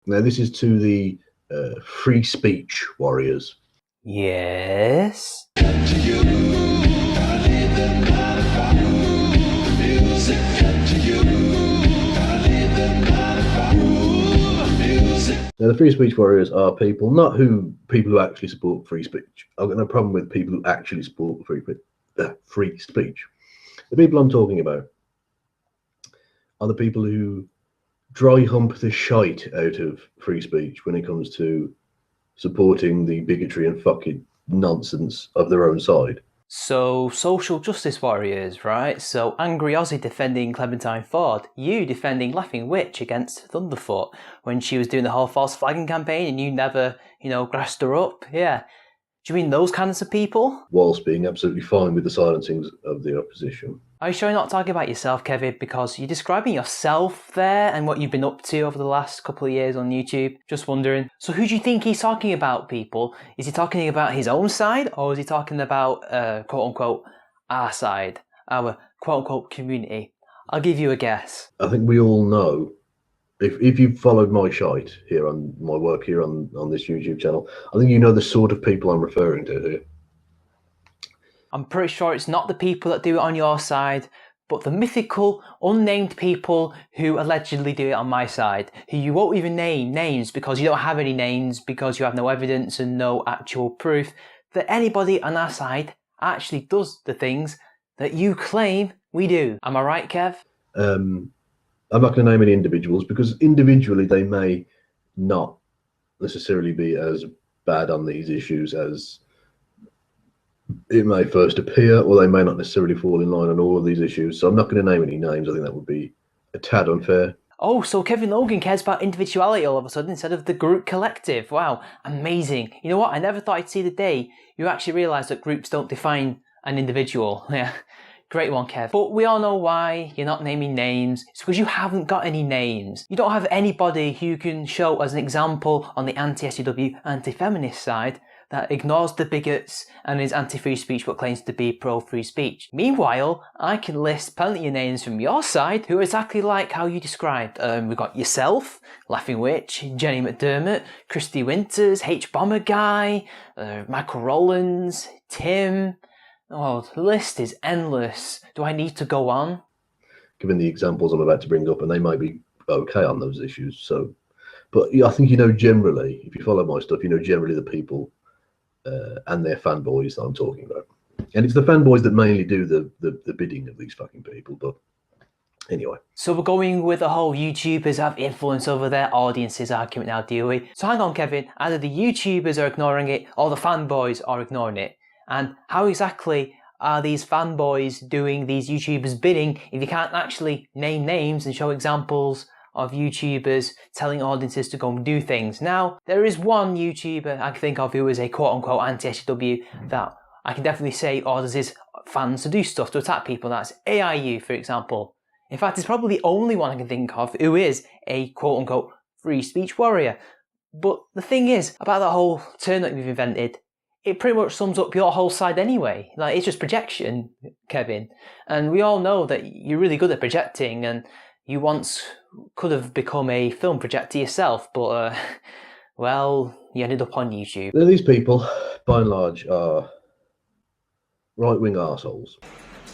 Now, this is to the free speech warriors. Yes. Now, the free speech warriors are people, not people who actually support free speech. I've got no problem with people who actually support free speech. The people I'm talking about are the people who dry hump the shite out of free speech when it comes to supporting the bigotry and fucking nonsense of their own side. So, social justice warriors, right? So, Angry Aussie defending Clementine Ford, you defending Laughing Witch against Thunderfoot when she was doing the whole false flagging campaign and you never, grassed her up. Yeah. Do you mean those kinds of people? Whilst being absolutely fine with the silencings of the opposition. Are you sure you're not talking about yourself, Kevin? Because you're describing yourself there and what you've been up to over the last couple of years on YouTube. Just wondering. So who do you think he's talking about, people? Is he talking about his own side, or is he talking about, quote-unquote, our side? Our quote-unquote community? I'll give you a guess. I think we all know, if you've followed my shite here on my work here on this YouTube channel, I think you know the sort of people I'm referring to here. I'm pretty sure it's not the people that do it on your side, but the mythical, unnamed people who allegedly do it on my side, who you won't even name names because you don't have any names, because you have no evidence and no actual proof that anybody on our side actually does the things that you claim we do. Am I right, Kev? I'm not going to name any individuals because individually they may not necessarily be as bad on these issues as it may first appear, or they may not necessarily fall in line on all of these issues. So I'm not going to name any names. I think that would be a tad unfair. Oh, so Kevin Logan cares about individuality all of a sudden instead of the group collective. Wow, amazing. You know what? I never thought I'd see the day you actually realise that groups don't define an individual. Yeah, great one, Kev. But we all know why you're not naming names. It's because you haven't got any names. You don't have anybody who you can show as an example on the anti-SJW, anti-feminist side that ignores the bigots and is anti-free speech but claims to be pro-free speech. Meanwhile, I can list plenty of names from your side who are exactly like how you described. We've got yourself, Laughing Witch, Jenny McDermott, Christy Winters, H-Bomber Guy, Michael Rowlands, Tim. Oh, the list is endless. Do I need to go on? Given the examples I'm about to bring up, and they might be okay on those issues. So, but yeah, I think generally, if you follow my stuff, generally the people and their fanboys that I'm talking about. And it's the fanboys that mainly do the bidding of these fucking people. But anyway. So we're going with the whole YouTubers have influence over their audiences argument now, do we? So hang on, Kevin. Either the YouTubers are ignoring it or the fanboys are ignoring it. And how exactly are these fanboys doing these YouTubers bidding if you can't actually name names and show examples of YouTubers telling audiences to go and do things? Now, there is one YouTuber I can think of who is a quote-unquote anti-SJW that I can definitely say orders his fans to do stuff, to attack people. That's AIU, for example. In fact, it's probably the only one I can think of who is a quote-unquote free speech warrior. But the thing is, about that whole term that we've invented, it pretty much sums up your whole side anyway. Like, it's just projection, Kevin. And we all know that you're really good at projecting, and you once could have become a film projector yourself, but, well, you ended up on YouTube. Now, these people, by and large, are right-wing arseholes.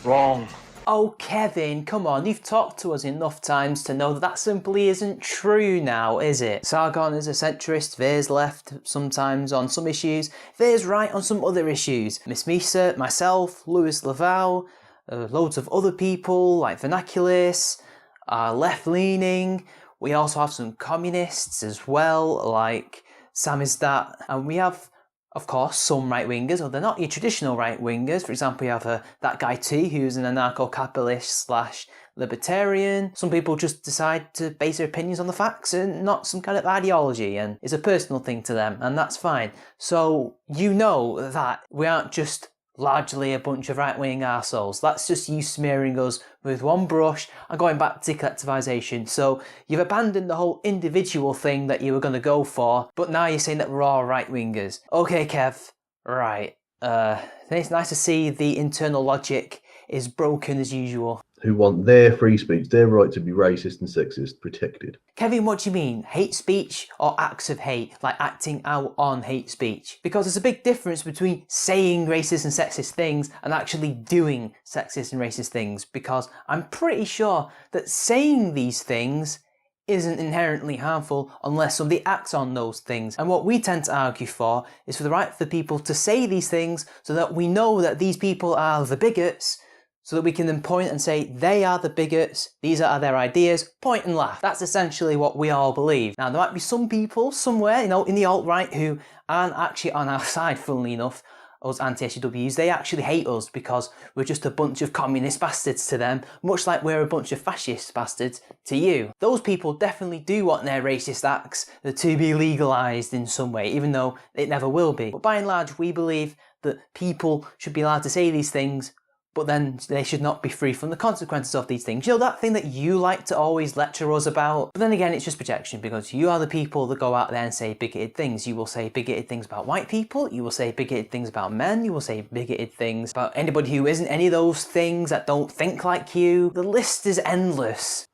Wrong. Oh, Kevin, come on, you've talked to us enough times to know that that simply isn't true now, is it? Sargon is a centrist, Veer's left sometimes on some issues, Veer's right on some other issues. Miss Misa, myself, Louis Laval, loads of other people like Vernaculus, left-leaning. We also have some communists as well, like Samizdat, and we have, of course, some right-wingers, or they're not your traditional right-wingers. For example, you have that guy T, who's an anarcho-capitalist / libertarian. Some people just decide to base their opinions on the facts and not some kind of ideology, and it's a personal thing to them, and that's fine. So you know that we aren't just largely a bunch of right-wing arseholes. That's just you smearing us with one brush and going back to collectivisation. So you've abandoned the whole individual thing that you were going to go for, but now you're saying that we're all right-wingers. Okay, Kev, right. It's nice to see the internal logic is broken as usual. who want their free speech, their right to be racist and sexist, protected. Kevin, what do you mean? Hate speech or acts of hate, like acting out on hate speech? Because there's a big difference between saying racist and sexist things and actually doing sexist and racist things, because I'm pretty sure that saying these things isn't inherently harmful unless somebody acts on those things. And what we tend to argue for is for the right for people to say these things so that we know that these people are the bigots, so that we can then point and say, they are the bigots, these are their ideas, point and laugh. That's essentially what we all believe. Now, there might be some people somewhere, in the alt-right who aren't actually on our side, funnily enough, us anti-SJWs. They actually hate us because we're just a bunch of communist bastards to them, much like we're a bunch of fascist bastards to you. Those people definitely do want their racist acts to be legalised in some way, even though it never will be. But by and large, we believe that people should be allowed to say these things, but then they should not be free from the consequences of these things. You know, that thing that you like to always lecture us about? But then again, it's just projection, because you are the people that go out there and say bigoted things. You will say bigoted things about white people, you will say bigoted things about men, you will say bigoted things about anybody who isn't any of those things, that don't think like you. The list is endless.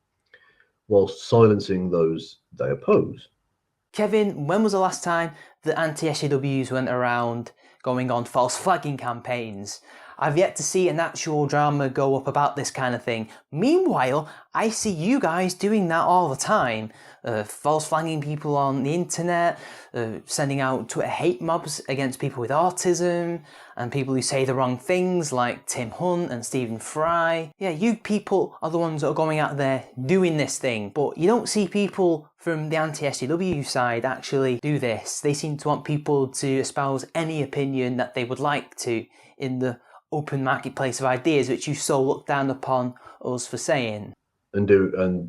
Whilst silencing those they oppose. Kevin, when was the last time that anti-SJWs went around going on false flagging campaigns? I've yet to see an actual drama go up about this kind of thing. Meanwhile, I see you guys doing that all the time. False flagging people on the internet, sending out Twitter hate mobs against people with autism, and people who say the wrong things like Tim Hunt and Stephen Fry. Yeah, you people are the ones that are going out there doing this thing, but you don't see people from the anti-SJW side actually do this. They seem to want people to espouse any opinion that they would like to in the open marketplace of ideas, which you so look down upon us for saying. And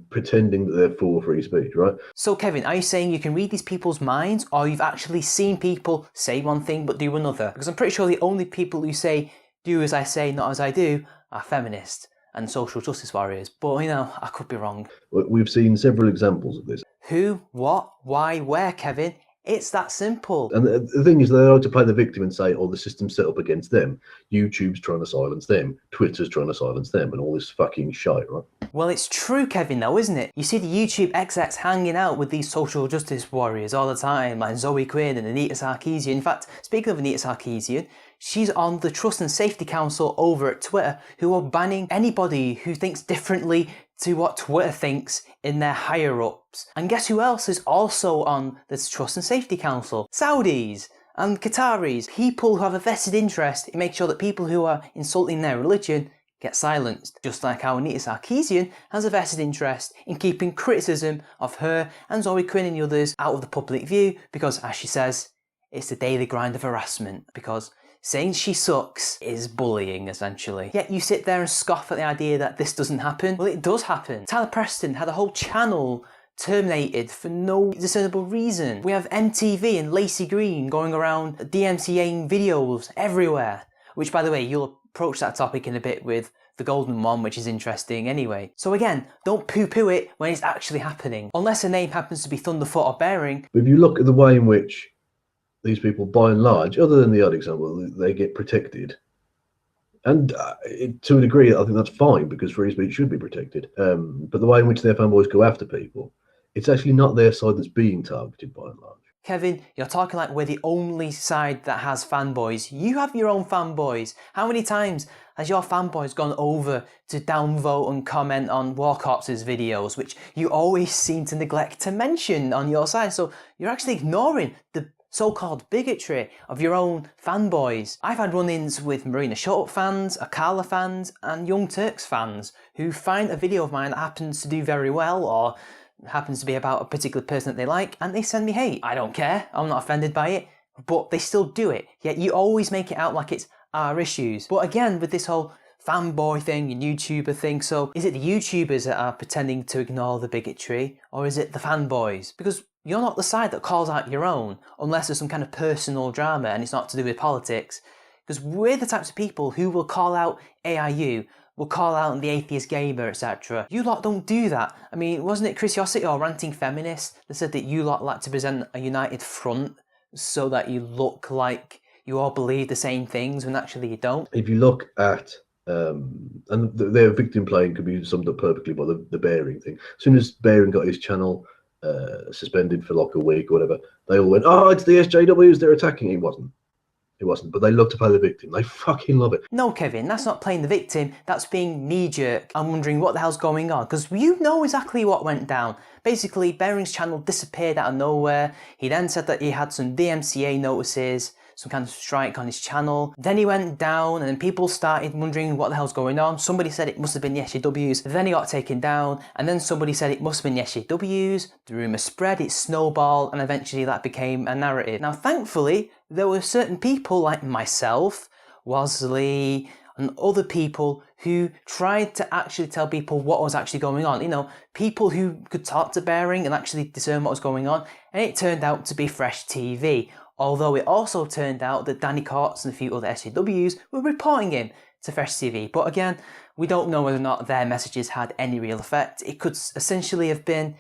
pretending that they're for free speech, right? So Kevin, are you saying you can read these people's minds, or you've actually seen people say one thing but do another? Because I'm pretty sure the only people who say, do as I say, not as I do, are feminists and social justice warriors. But, I could be wrong. We've seen several examples of this. Who, what, why, where, Kevin? It's that simple. And the thing is, they like to play the victim and say, oh, the system's set up against them. YouTube's trying to silence them. Twitter's trying to silence them, and all this fucking shite, right? Well, it's true, Kevin, though, isn't it? You see the YouTube execs hanging out with these social justice warriors all the time, like Zoe Quinn and Anita Sarkeesian. In fact, speaking of Anita Sarkeesian, she's on the Trust and Safety Council over at Twitter, who are banning anybody who thinks differently to what Twitter thinks in their higher-ups. And guess who else is also on this Trust and Safety Council? Saudis and Qataris, people who have a vested interest in making sure that people who are insulting their religion get silenced. Just like how Anita Sarkeesian has a vested interest in keeping criticism of her and Zoe Quinn and the others out of the public view, because, as she says, it's the daily grind of harassment, because saying she sucks is bullying, essentially. Yet you sit there and scoff at the idea that this doesn't happen. Well, it does happen. Tyler Preston had a whole channel terminated for no discernible reason. We have MTV and Lacey Green going around DMCAing videos everywhere. Which, by the way, you'll approach that topic in a bit with the golden one, which is interesting anyway. So again, don't poo-poo it when it's actually happening. Unless her name happens to be Thunderfoot or Bearing. If you look at the way in which these people, by and large, other than the odd example, they get protected. And to a degree, I think that's fine, because free speech should be protected. But the way in which their fanboys go after people, it's actually not their side that's being targeted, by and large. Kevin, you're talking like we're the only side that has fanboys. You have your own fanboys. How many times has your fanboys gone over to downvote and comment on War Corpse's videos, which you always seem to neglect to mention on your side? So you're actually ignoring the so-called bigotry of your own fanboys. I've had run-ins with Marina Short fans, Akala fans, and Young Turks fans who find a video of mine that happens to do very well, or happens to be about a particular person that they like, and they send me hate. I don't care, I'm not offended by it, but they still do it. Yet you always make it out like it's our issues. But again, with this whole fanboy thing and YouTuber thing, so is it the YouTubers that are pretending to ignore the bigotry, or is it the fanboys? Because you're not the side that calls out your own, unless there's some kind of personal drama and it's not to do with politics. Because we're the types of people who will call out AIU, will call out the atheist gamer, etc. You lot don't do that. I mean, wasn't it Chris Yossett or Ranting Feminist that said that you lot like to present a united front so that you look like you all believe the same things when actually you don't? If you look at And their victim playing could be summed up perfectly by the Bearing thing. As soon as Bearing got his channel suspended for like a week or whatever, they all went, "Oh, it's the SJWs, they're attacking." He wasn't. It wasn't, but they love to play the victim. They fucking love it. No, Kevin, that's not playing the victim, that's being knee-jerk. I'm wondering what the hell's going on, because you know exactly what went down. Basically, Bearing's channel disappeared out of nowhere. He then said that he had some DMCA notices, some kind of strike on his channel. Then he went down, and then people started wondering what the hell's going on. Somebody said it must have been the SJWs. Then he got taken down, and then somebody said it must have been the SJWs. The rumour spread, it snowballed, and eventually that became a narrative. Now, thankfully, there were certain people like myself, Wasley, and other people who tried to actually tell people what was actually going on. You know, people who could talk to Bearing and actually discern what was going on, and it turned out to be Fresh TV. Although it also turned out that Danny Courts and a few other SJWs were reporting him to Fresh TV. But again, we don't know whether or not their messages had any real effect. It could essentially have been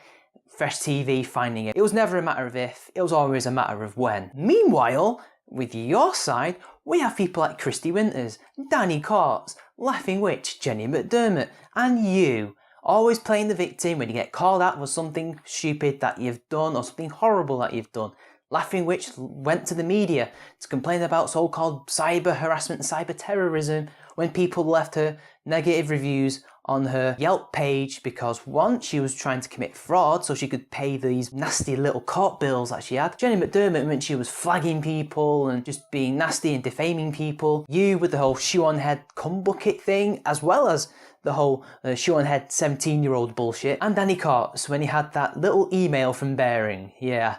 Fresh TV finding it. It was never a matter of if, it was always a matter of when. Meanwhile, with your side, we have people like Christy Winters, Danny Courts, Laughing Witch, Jenny McDermott, and you, always playing the victim when you get called out for something stupid that you've done or something horrible that you've done. Laughing Witch went to the media to complain about so-called cyber harassment and cyber terrorism when people left her negative reviews on her Yelp page because one, she was trying to commit fraud so she could pay these nasty little court bills that she had. Jenny McDermott, when she was flagging people and just being nasty and defaming people. You with the whole shoe on head cum bucket thing, as well as the whole shoe on head 17-year-old bullshit. And Danny Courts when he had that little email from Bearing. Yeah,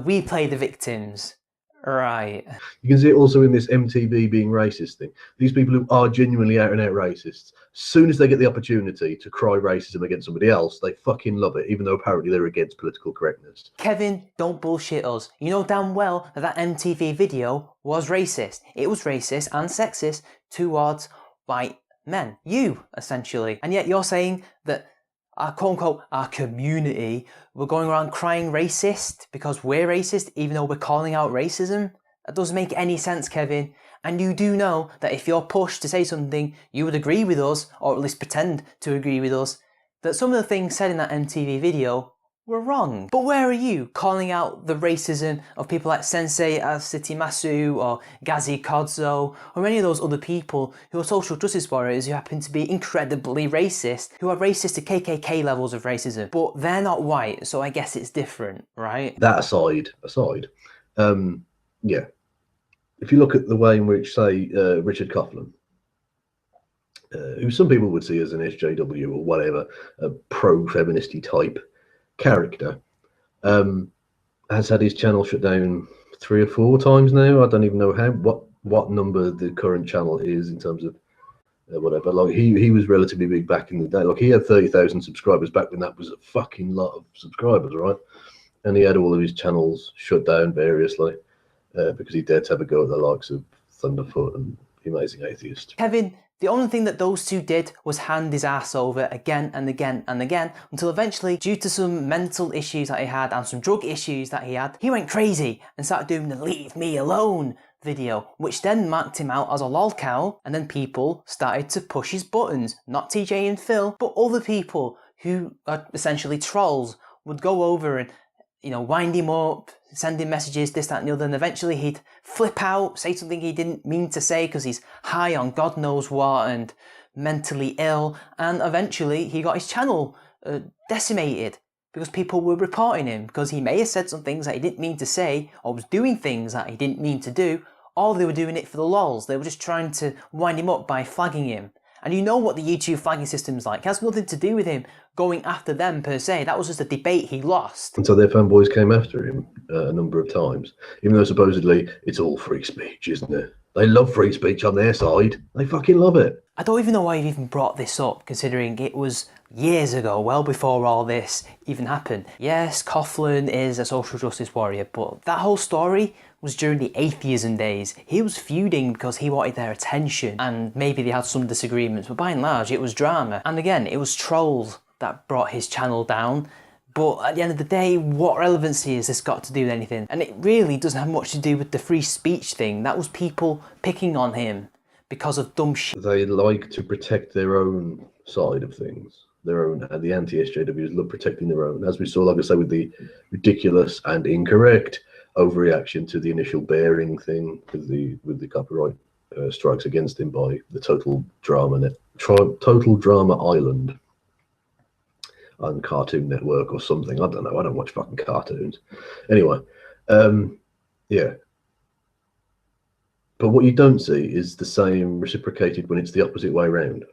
we play the victims. Right. You can see it also in this MTV being racist thing. These people who are genuinely out and out racists, as soon as they get the opportunity to cry racism against somebody else, they fucking love it, even though apparently they're against political correctness. Kevin, don't bullshit us. You know damn well that MTV video was racist. It was racist and sexist towards white men. You, essentially. And yet you're saying that our quote-unquote, our community, we're going around crying racist because we're racist, even though we're calling out racism? That doesn't make any sense, Kevin. And you do know that if you're pushed to say something, you would agree with us, or at least pretend to agree with us, that some of the things said in that MTV video were wrong. But where are you calling out the racism of people like Sensei Asitimasu or Gazi Kodzo or any of those other people who are social justice warriors who happen to be incredibly racist, who are racist to KKK levels of racism, but they're not white, so I guess it's different, right? That aside, yeah. If you look at the way in which, say, Richard Coughlan, who some people would see as an SJW or whatever, a pro-feministy type character, has had his channel shut down 3 or 4 times now. I don't even know what number the current channel is in terms of whatever. Like he was relatively big back in the day. Like he had 30,000 subscribers back when that was a fucking lot of subscribers, right? And he had all of his channels shut down variously because he dared to have a go at the likes of Thunderfoot and The Amazing Atheist. Kevin, the only thing that those two did was hand his ass over again and again and again until eventually, due to some mental issues that he had and some drug issues that he had, he went crazy and started doing the "Leave Me Alone" video, which then marked him out as a lolcow, and then people started to push his buttons. Not TJ and Phil, but other people who are essentially trolls would go over and, you know, wind him up, send him messages, this, that and the other, and eventually he'd flip out, say something he didn't mean to say because he's high on God knows what and mentally ill, and eventually he got his channel decimated because people were reporting him because he may have said some things that he didn't mean to say or was doing things that he didn't mean to do, or they were doing it for the lols. They were just trying to wind him up by flagging him. And you know what the YouTube flagging system's like. It has nothing to do with him going after them per se. That was just a debate he lost. And so their fanboys came after him a number of times, even though supposedly it's all free speech, isn't it? They love free speech on their side. They fucking love it. I don't even know why I've even brought this up, considering it was years ago, well before all this even happened. Yes, Coughlan is a social justice warrior, but that whole story was during the atheism days. He was feuding because he wanted their attention, and maybe they had some disagreements, but by and large it was drama. And again, it was trolls that brought his channel down. But at the end of the day, what relevancy has this got to do with anything? And it really doesn't have much to do with the free speech thing. That was people picking on him, because of dumb shit. They like to protect their own side of things. Their own, and the anti-SJWs love protecting their own, as we saw, like I say, with the ridiculous and incorrect overreaction to the initial bearing thing with the copyright strikes against him by the Total Drama Island on Cartoon Network or something. I don't know. I don't watch fucking cartoons. Anyway, yeah. But what you don't see is the same reciprocated when it's the opposite way around.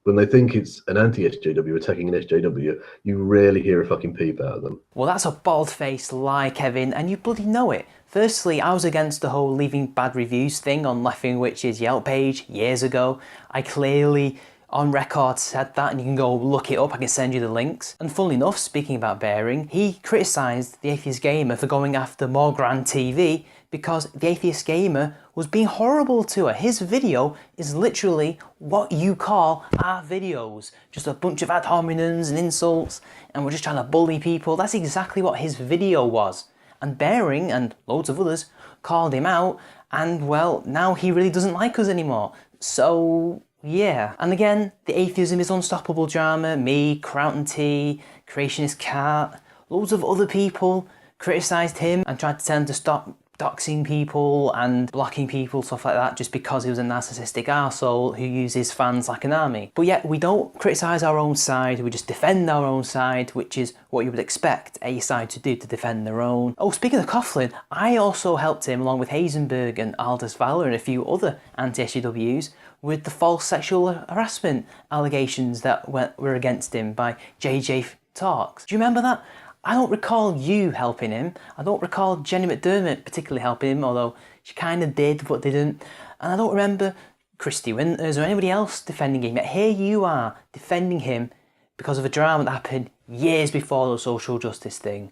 When they think it's an anti-SJW attacking an SJW, you rarely hear a fucking peep out of them. Well, that's a bald-faced lie, Kevin, and you bloody know it. Firstly, I was against the whole leaving bad reviews thing on Laughing Witch's Yelp page years ago. I clearly, on record, said that, and you can go look it up. I can send you the links. And funnily enough, speaking about bearing, he criticised the Atheist Gamer for going after Morgan TV because the Atheist Gamer was being horrible to her. His video is literally what you call our videos. Just a bunch of ad hominems and insults, and we're just trying to bully people. That's exactly what his video was. And Bearing and loads of others called him out, and well, now he really doesn't like us anymore. So yeah. And again, the Atheism is Unstoppable drama, me, Crownton T, Creationist Cat, loads of other people criticised him and tried to tell him to stop doxing people and blocking people, stuff like that, just because he was a narcissistic arsehole who uses fans like an army. But yet we don't criticise our own side, we just defend our own side, which is what you would expect a side to do, to defend their own. Oh, speaking of Coughlin, I also helped him, along with Hazenberg and Aldous Valor and a few other anti-SJWs, with the false sexual harassment allegations that were against him by JJ Talks. Do you remember that? I don't recall you helping him. I don't recall Jenny McDermott particularly helping him, although she kind of did but didn't. And I don't remember Christy Winters or anybody else defending him. Yet here you are defending him because of a drama that happened years before the social justice thing.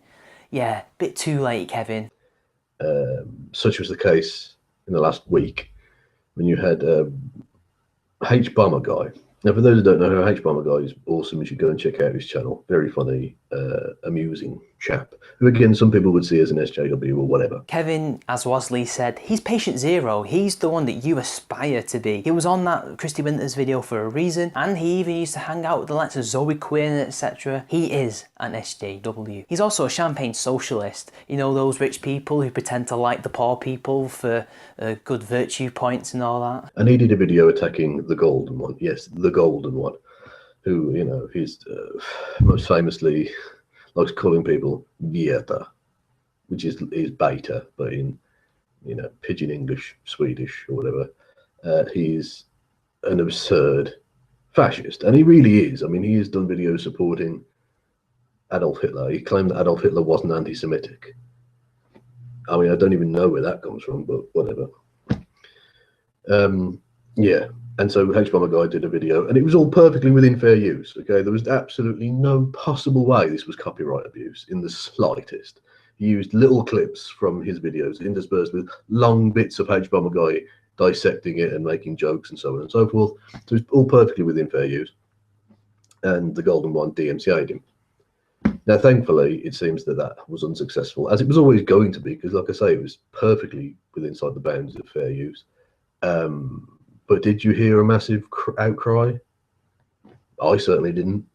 Yeah, bit too late, Kevin. Such was the case in the last week when you had H Bomber Guy. Now, for those who don't know who H Bomber Guy is, awesome. You should go and check out his channel. Very funny, amusing chap, who again some people would see as an SJW or whatever. Kevin, as Wasley said, he's patient zero. He's the one that you aspire to be. He was on that Christy Winters video for a reason, and he even used to hang out with the likes of Zoe Quinn, etc. He is an SJW. He's also a champagne socialist. You know, those rich people who pretend to like the poor people for good virtue points and all that. And he did a video attacking the golden one. Yes, the golden one, who, you know, he's most famously likes calling people beta, which is beta, but in, you know, pidgin English, Swedish or whatever. He's an absurd fascist, and he really is. I mean, he has done videos supporting Adolf Hitler. He claimed that Adolf Hitler wasn't anti-Semitic. I mean, I don't even know where that comes from, but whatever. Yeah. And so H Bomber Guy did a video, and it was all perfectly within fair use. Okay, there was absolutely no possible way this was copyright abuse in the slightest. He used little clips from his videos interspersed with long bits of H Bomber Guy dissecting it and making jokes and so on and so forth. So it's all perfectly within fair use. And the golden one DMCA'd him. Now, thankfully, it seems that that was unsuccessful, as it was always going to be, because, like I say, it was perfectly within inside the bounds of fair use. But did you hear a massive outcry? I certainly didn't.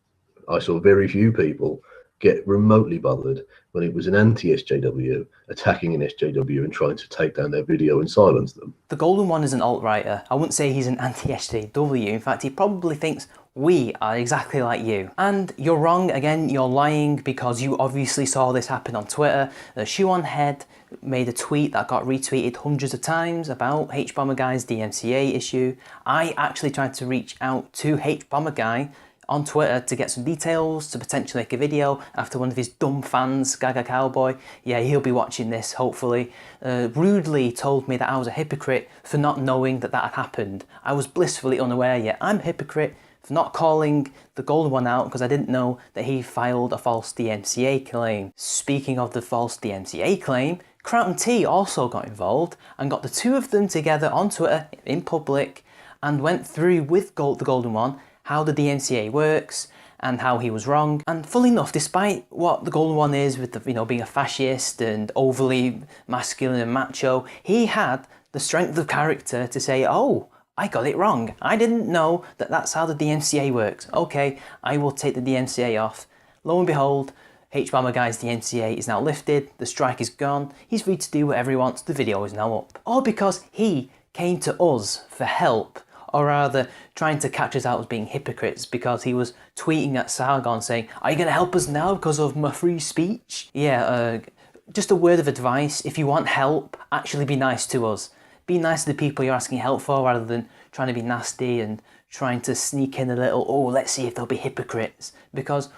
I saw very few people get remotely bothered when it was an anti-SJW attacking an SJW and trying to take down their video and silence them. The golden one is an alt-writer. I wouldn't say he's an anti-SJW. In fact, he probably thinks we are exactly like you. And you're wrong, again, you're lying, because you obviously saw this happen on Twitter. Shoe on Head made a tweet that got retweeted hundreds of times about H Bomber Guy's DMCA issue. I actually tried to reach out to H Bomber Guy on Twitter to get some details, to potentially make a video after one of his dumb fans, Gaga Cowboy, yeah, he'll be watching this hopefully, rudely told me that I was a hypocrite for not knowing that that had happened. I was blissfully unaware yet. I'm a hypocrite for not calling the golden one out because I didn't know that he filed a false DMCA claim. Speaking of the false DMCA claim, Crownton T also got involved and got the two of them together on Twitter in public and went through with the golden one how the DMCA works and how he was wrong. And funnily enough, despite what the golden one is with the, you know, being a fascist and overly masculine and macho, he had the strength of character to say, oh, I got it wrong. I didn't know that that's how the DMCA works. Okay, I will take the DMCA off. Lo and behold, H-Bomber Guy's DMCA is now lifted, the strike is gone, he's free to do whatever he wants, the video is now up. All because he came to us for help, or rather trying to catch us out as being hypocrites because he was tweeting at Sargon saying, "Are you going to help us now because of my free speech?" Yeah, just a word of advice, if you want help, actually be nice to us. Be nice to the people you're asking help for rather than trying to be nasty and trying to sneak in a little, oh, let's see if they'll be hypocrites, because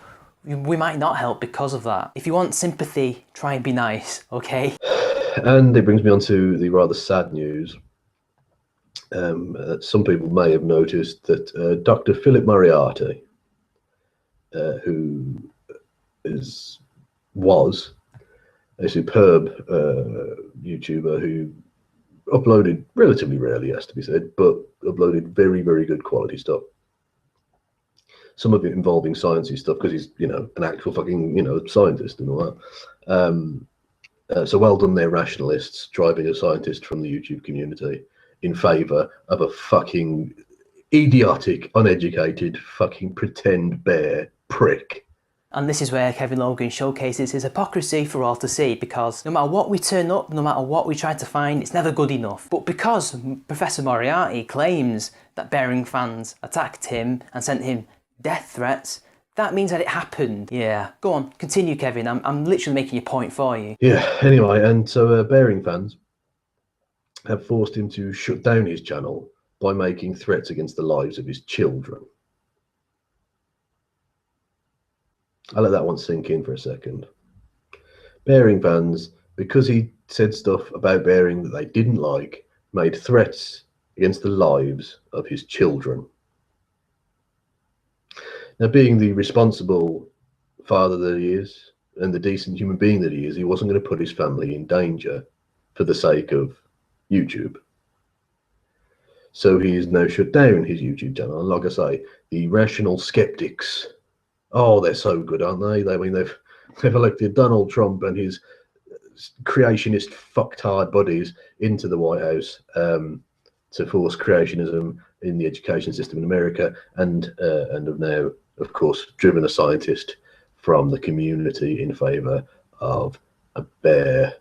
we might not help because of that. If you want sympathy, try and be nice, okay? And it brings me on to the rather sad news. Some people may have noticed that Dr. Philip Moriarty, who was a superb YouTuber who uploaded relatively rarely, has to be said, but uploaded very, very good quality stuff. Some of it involving sciencey stuff because he's, you know, an actual fucking, you know, scientist and all that. So well done there, rationalists, driving a scientist from the YouTube community in favour of a fucking idiotic, uneducated, fucking pretend bear prick. And this is where Kevin Logan showcases his hypocrisy for all to see, because no matter what we turn up, no matter what we try to find, it's never good enough. But because Professor Moriarty claims that Bearing fans attacked him and sent him death threats, that means that it happened. Yeah, go on, continue, Kevin. I'm literally making a point for you. Yeah, anyway, and so Bearing fans have forced him to shut down his channel by making threats against the lives of his children. I'll let that one sink in for a second. Bearing fans, because he said stuff about Bearing that they didn't like, made threats against the lives of his children. Now, being the responsible father that he is, and the decent human being that he is, he wasn't going to put his family in danger for the sake of YouTube. So he has now shut down his YouTube channel. And like I say, the rational skeptics, oh, they're so good, aren't they? I mean, they've elected Donald Trump and his creationist fucktard buddies into the White House to force creationism in the education system in America, and have now, of course, driven a scientist from the community in favour of a bear.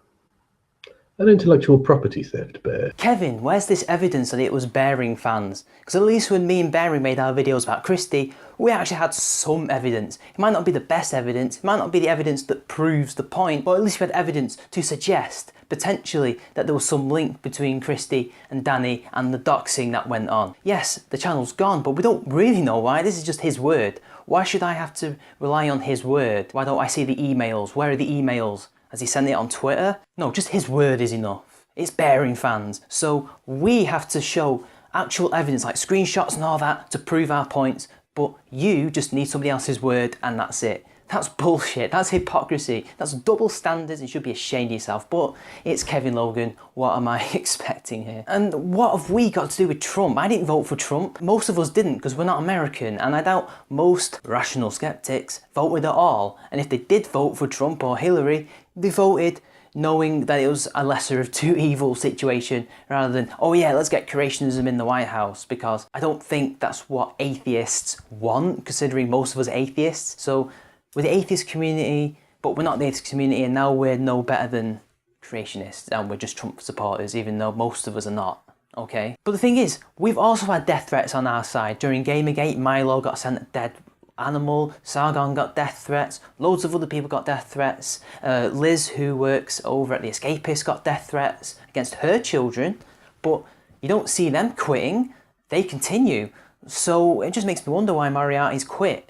An intellectual property theft bear. Kevin, where's this evidence that it was Bearing fans? Because at least when me and Bearing made our videos about Christie, we actually had some evidence. It might not be the best evidence, it might not be the evidence that proves the point, but at least we had evidence to suggest, potentially, that there was some link between Christie and Danny and the doxing that went on. Yes, the channel's gone, but we don't really know why. This is just his word. Why should I have to rely on his word? Why don't I see the emails? Where are the emails? Has he sent it on Twitter? No, just his word is enough. It's Bearing fans. So we have to show actual evidence like screenshots and all that to prove our points, but you just need somebody else's word and that's it. That's bullshit, that's hypocrisy, that's double standards, you should be ashamed of yourself, but it's Kevin Logan, what am I expecting here? And what have we got to do with Trump? I didn't vote for Trump, most of us didn't because we're not American, and I doubt most rational skeptics voted at all, and if they did vote for Trump or Hillary, they voted knowing that it was a lesser of two evils situation rather than, oh yeah, let's get creationism in the White House, because I don't think that's what atheists want, considering most of us are atheists. So we're the atheist community, but we're not the atheist community, and now we're no better than creationists, and we're just Trump supporters, even though most of us are not, okay? But the thing is, we've also had death threats on our side. During Gamergate, Milo got sent a dead animal, Sargon got death threats, loads of other people got death threats, Liz, who works over at The Escapist, got death threats against her children, but you don't see them quitting, they continue. So it just makes me wonder why Moriarty's quit.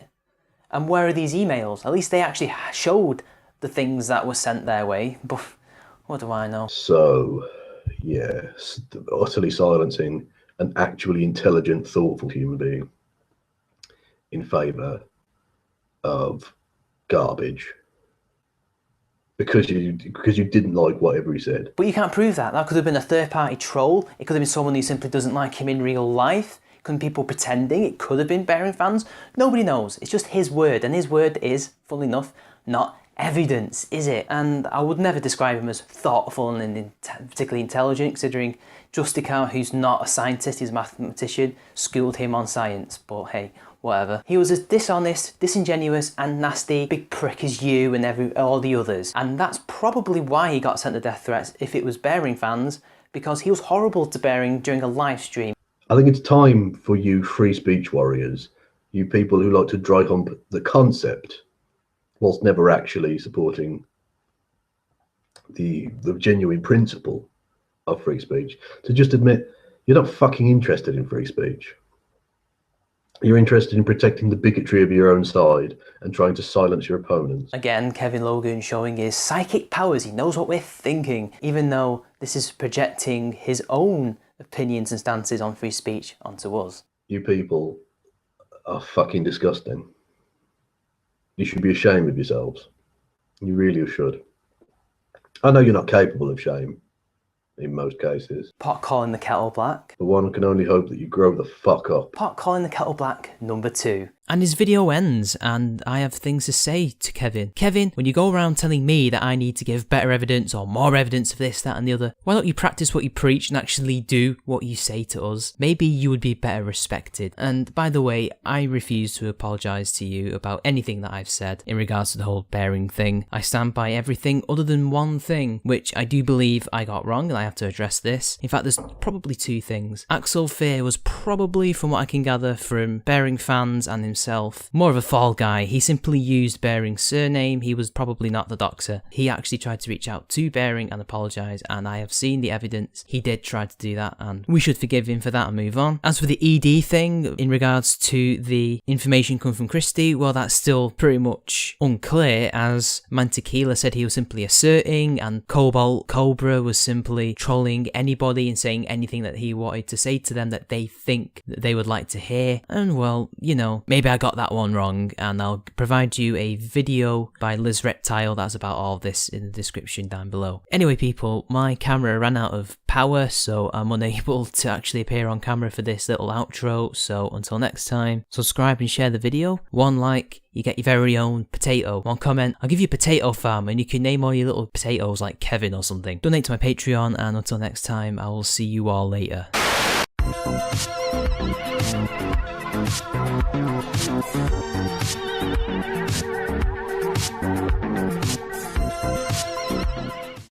And where are these emails? At least they actually showed the things that were sent their way, but what do I know? So, yeah, utterly silencing an actually intelligent, thoughtful human being in favour of garbage because you didn't like whatever he said. But you can't prove that. That could have been a third-party troll. It could have been someone who simply doesn't like him in real life. It could have been people pretending. It could have been Bearing fans. Nobody knows. It's just his word, and his word is, funnily enough, not evidence, is it? And I would never describe him as thoughtful and particularly intelligent, considering Justicart, who's not a scientist, he's a mathematician, schooled him on science, but hey, whatever. He was as dishonest, disingenuous and nasty big prick as you and all the others. And that's probably why he got sent the death threats if it was Bearing fans, because he was horrible to Bearing during a live stream. I think it's time for you free speech warriors, you people who like to dry hump the concept whilst never actually supporting the genuine principle of free speech, to just admit you're not fucking interested in free speech. You're interested in protecting the bigotry of your own side and trying to silence your opponents. Again, Kevin Logan showing his psychic powers. He knows what we're thinking, even though this is projecting his own opinions and stances on free speech onto us. You people are fucking disgusting. You should be ashamed of yourselves. You really should. I know you're not capable of shame in most cases. Pot calling the kettle black. But one can only hope that you grow the fuck up. Pot calling the kettle black #2. And his video ends, and I have things to say to Kevin. Kevin, when you go around telling me that I need to give better evidence or more evidence of this, that and the other, why don't you practice what you preach and actually do what you say to us? Maybe you would be better respected. And by the way, I refuse to apologise to you about anything that I've said in regards to the whole Bearing thing. I stand by everything other than one thing, which I do believe I got wrong, and I have to address this. In fact, there's probably 2 things. Axel Fear was probably, from what I can gather from Bearing fans and himself, more of a fall guy. He simply used Bearing's surname. He was probably not the doxer. He actually tried to reach out to Bearing and apologise, and I have seen the evidence. He did try to do that, and we should forgive him for that and move on. As for the ED thing, in regards to the information coming from Christie, well, that's still pretty much unclear, as Mantequilla said he was simply asserting, and Cobalt Cobra was simply trolling anybody and saying anything that he wanted to say to them that they think that they would like to hear. And well, you know, maybe I got that one wrong, and I'll provide you a video by Liz Reptile that's about all this in the description down below. Anyway people, my camera ran out of power, so I'm unable to actually appear on camera for this little outro, so until next time, subscribe and share the video. 1 like, you get your very own potato. 1 comment, I'll give you a potato farm and you can name all your little potatoes like Kevin or something. Donate to my Patreon, and until next time, I will see you all later.